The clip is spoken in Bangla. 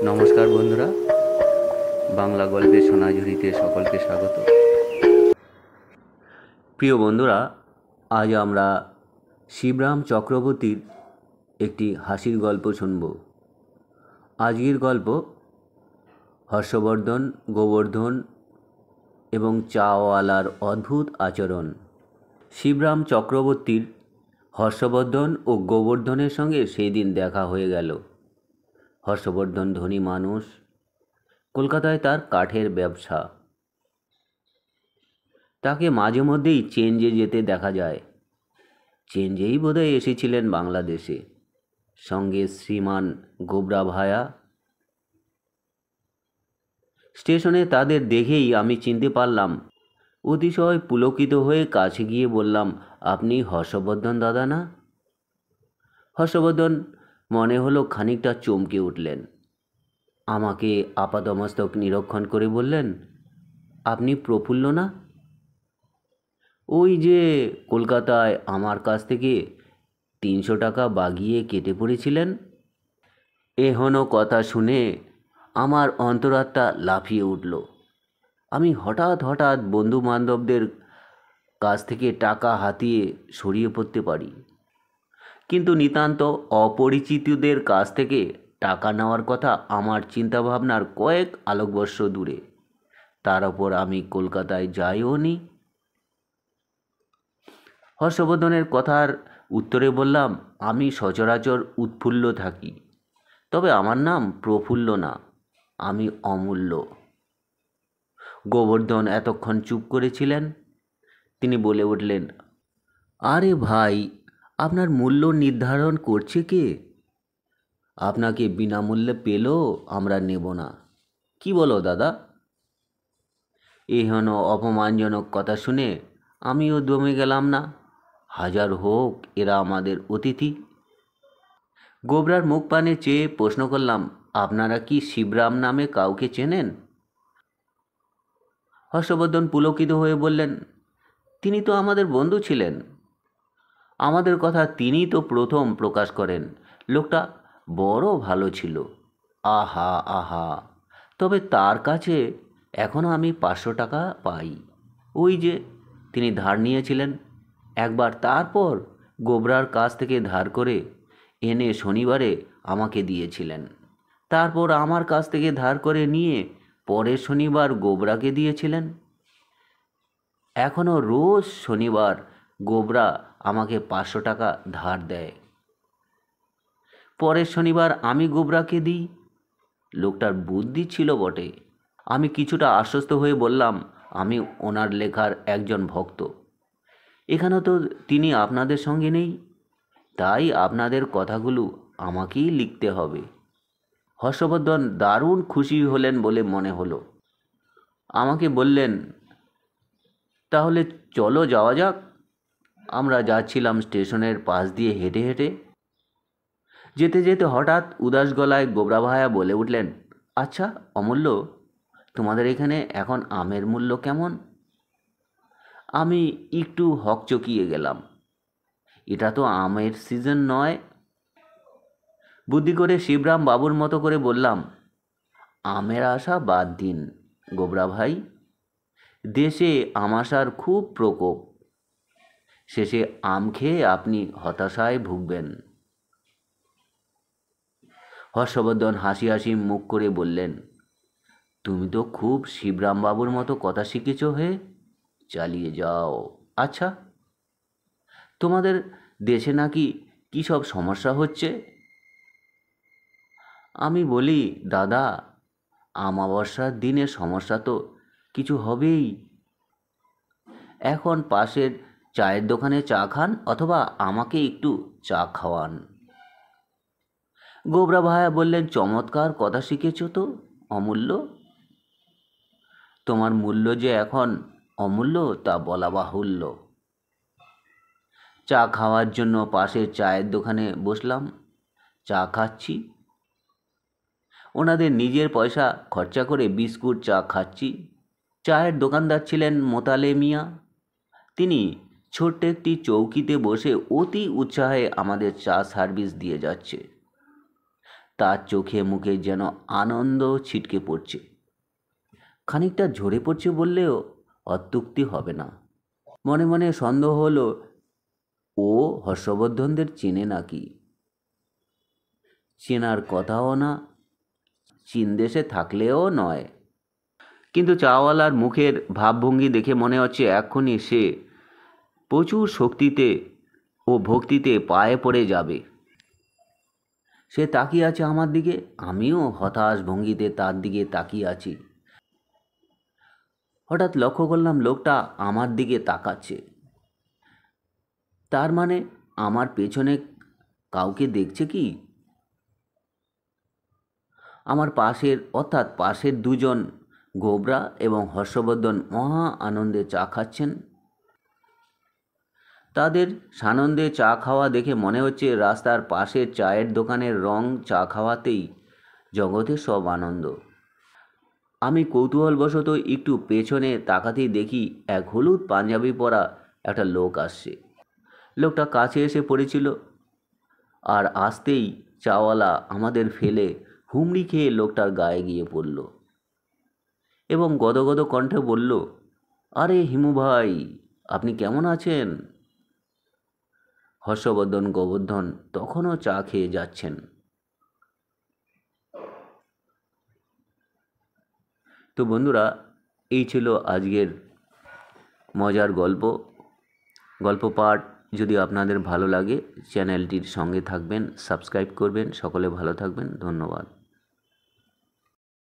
নমস্কার বন্ধুরা, বাংলা গল্পের সোনাঝুরিতে সকলকে স্বাগত। প্রিয় বন্ধুরা, আজ আমরা শিবরাম চক্রবর্তীর একটি হাসির গল্প শুনব। আজকের গল্প হর্ষবর্ধন, গোবর্ধন এবং চাওয়ালার অদ্ভুত আচরণ। শিবরাম চক্রবর্তীর হর্ষবর্ধন ও গোবর্ধনের সঙ্গে সেই দিন দেখা হয়ে গেল। হর্ষবর্ধন ধনী মানুষ, কলকাতায় তার কাঠের ব্যবসা। তাকে মাঝে মধ্যেই চেঞ্জে যেতে দেখা যায়। চেঞ্জেই বোধহয় এসেছিলেন বাংলাদেশে, সঙ্গে শ্রীমান গোবরা ভায়া। স্টেশনে তাদের দেখেই আমি চিনতে পারলাম। অতিশয় পুলকিত হয়ে কাছে গিয়ে বললাম, আপনি হর্ষবর্ধন দাদা না? হর্ষবর্ধন মনে হলো খানিকটা চমকে উঠলেন। আমাকে আপাদমস্তক নিরীক্ষণ করে বললেন, আপনি প্রফুল্ল না? ওই যে কলকাতায় আমার কাছ থেকে 300 টাকা বাগিয়ে কেটে পড়েছিলেন। এহনো কথা শুনে আমার অন্তরাত্মা লাফিয়ে উঠল। আমি হঠাৎ হঠাৎ বন্ধু বান্ধবদের কাছ থেকে টাকা হাতিয়ে সরিয়ে পড়তে পারি, কিন্তু নিতান্ত অপরিচিতদের কাছ থেকে টাকা নেওয়ার কথা আমার চিন্তাভাবনার কয়েক আলোকবর্ষ দূরে। তার ওপর আমি কলকাতায় যাইও নি। হর্ষবর্ধনের কথার উত্তরে বললাম, আমি সচরাচর উৎফুল্ল থাকি, তবে আমার নাম প্রফুল্ল না, আমি অমূল্য। গোবর্ধন এতক্ষণ চুপ করেছিলেন। তিনি বলে উঠলেন, আরে ভাই, আপনার মূল্য নির্ধারণ করছে কে? আপনাকে বিনামূল্যে পেলেও আমরা নেব না। কি বলো দাদা? এহেন অপমানজনক কথা শুনে আমিও দমে গেলাম না। হাজার হোক, এরা আমাদের অতিথি। গোবরার মুখ পানে চেয়ে প্রশ্ন করলাম, আপনারা কি শিবরাম নামে কাউকে চেনেন? হর্ষবর্ধন পুলকিত হয়ে বললেন, তিনি তো আমাদের বন্ধু ছিলেন। আমাদের কথা তিনি তো প্রথম প্রকাশ করেন। লোকটা বড় ভালো ছিল। আহা আহা, তবে তার কাছে এখনও আমি 500 টাকা পাই। ওই যে তিনি ধার নিয়েছিলেন একবার, তারপর গোবরার কাছ থেকে ধার করে এনে শনিবারে আমাকে দিয়েছিলেন। তারপর আমার কাছ থেকে ধার করে নিয়ে পরের শনিবার গোবরাকে দিয়েছিলেন। এখনও রোজ শনিবার গোবরা আমাকে 500 টাকা ধার দেয়। পরের শনিবার আমি গোবরাকে দিই। লোকটার বুদ্ধি ছিল বটে। আমি কিছুটা আশ্বস্ত হয়ে বললাম, আমি ওনার লেখার একজন ভক্ত। এখানে তো তিনি আপনাদের সঙ্গে নেই, তাই আপনাদের কথাগুলো আমাকেই লিখতে হবে। হর্ষবর্ধন দারুণ খুশি হলেন বলে মনে হলো। আমাকে বললেন, তাহলে চলো যাওয়া যাক। আমরা যাচ্ছিলাম স্টেশনের পাশ দিয়ে হেঁটে হেঁটে। যেতে যেতে হঠাৎ উদাস গলায় গোবরা ভায়া বলে উঠলেন, আচ্ছা অমূল্য, তোমাদের এখানে এখন আমের মূল্য কেমন? আমি একটু হকচকিয়ে গেলাম। এটা তো আমের সিজন নয়। বুদ্ধি করে শিবরাম বাবুর মতো করে বললাম, আমের আশা বাদ দিন গোবরা ভাই, দেশে আমাশার খুব প্রকোপ। শেষে আম খেয়ে আপনি হতাশায় ভুগবেন। হর্ষবর্ধন হাসি হাসি মুখ করে বললেন, তুমি তো খুব শিবরাম বাবুর মতো কথা শিখেছ হে, চালিয়ে যাও। আচ্ছা, তোমাদের দেশে নাকি কী সব সমস্যা হচ্ছে? আমি বলি, দাদা, আমাবস্যার দিনে সমস্যা তো কিছু হবেই। এখন পাশের চায়ের দোকানে চা খান অথবা আমাকে একটু চা খাওয়ান। গোবরা ভায়া বললেন, চমৎকার কথা শিখেছ তো অমূল্য। তোমার মূল্য যে এখন অমূল্য তা বলা বাহুল্য। চা খাওয়ার জন্য পাশের চায়ের দোকানে বসলাম। চা খাচ্ছি। ওনাদের নিজের পয়সা খরচা করে বিস্কুট চা খাচ্ছি। চায়ের দোকানদার ছিলেন মোতালে মিয়া। তিনি ছোট্ট একটি চৌকিতে বসে অতি উৎসাহে আমাদের চা সার্ভিস দিয়ে যাচ্ছে। তার চোখে মুখে যেন আনন্দ ছিটকে পড়ছে। খানিকটা ঝরে পড়ছে বললেও অত্যুক্তি হবে না। মনে মনে সন্দেহ হলো, ও হর্ষবর্ধনদের চেনে নাকি? চেনার কথাও না, চীন দেশে থাকলেও নয়। কিন্তু চাওয়ালার মুখের ভাবভঙ্গি দেখে মনে হচ্ছে এক্ষুনি সে প্রচুর শক্তিতে ও ভক্তিতে পায়ে পড়ে যাবে। সে তাকিয়ে আছে আমার দিকে, আমিও হতাশ ভঙ্গিতে তার দিকে তাকিয়ে আছি। হঠাৎ লক্ষ্য করলাম লোকটা আমার দিকে তাকাচ্ছে। তার মানে আমার পেছনে কাউকে দেখছে কি? আমার পাশের দুজন গোবরা এবং হর্ষবর্ধন মহা আনন্দে চা খাচ্ছেন। তাদের সানন্দে চা খাওয়া দেখে মনে হচ্ছে রাস্তার পাশের চায়ের দোকানের রং চা খাওয়াতেই জগতের সব আনন্দ। আমি কৌতূহলবশত একটু পেছনে তাকাতেই দেখি এক হলুদ পাঞ্জাবি পরা একটা লোক আসছে। লোকটা কাছে এসে পড়েছিল, আর আসতেই চাওয়ালা আমাদের ফেলে হুমড়ি খেয়ে লোকটার গায়ে গিয়ে পড়ল এবং গদগদ কণ্ঠে বলল, আরে হিমু ভাই, আপনি কেমন আছেন? হর্ষবর্ধন গোবর্ধন তখনও চা খেয়ে যাচ্ছেন। তো বন্ধুরা, এই ছিল আজকের মজার গল্প পাঠ। যদি আপনাদের ভালো লাগে চ্যানেলটির সঙ্গে থাকবেন, সাবস্ক্রাইব করবেন। সকলে ভালো থাকবেন। ধন্যবাদ।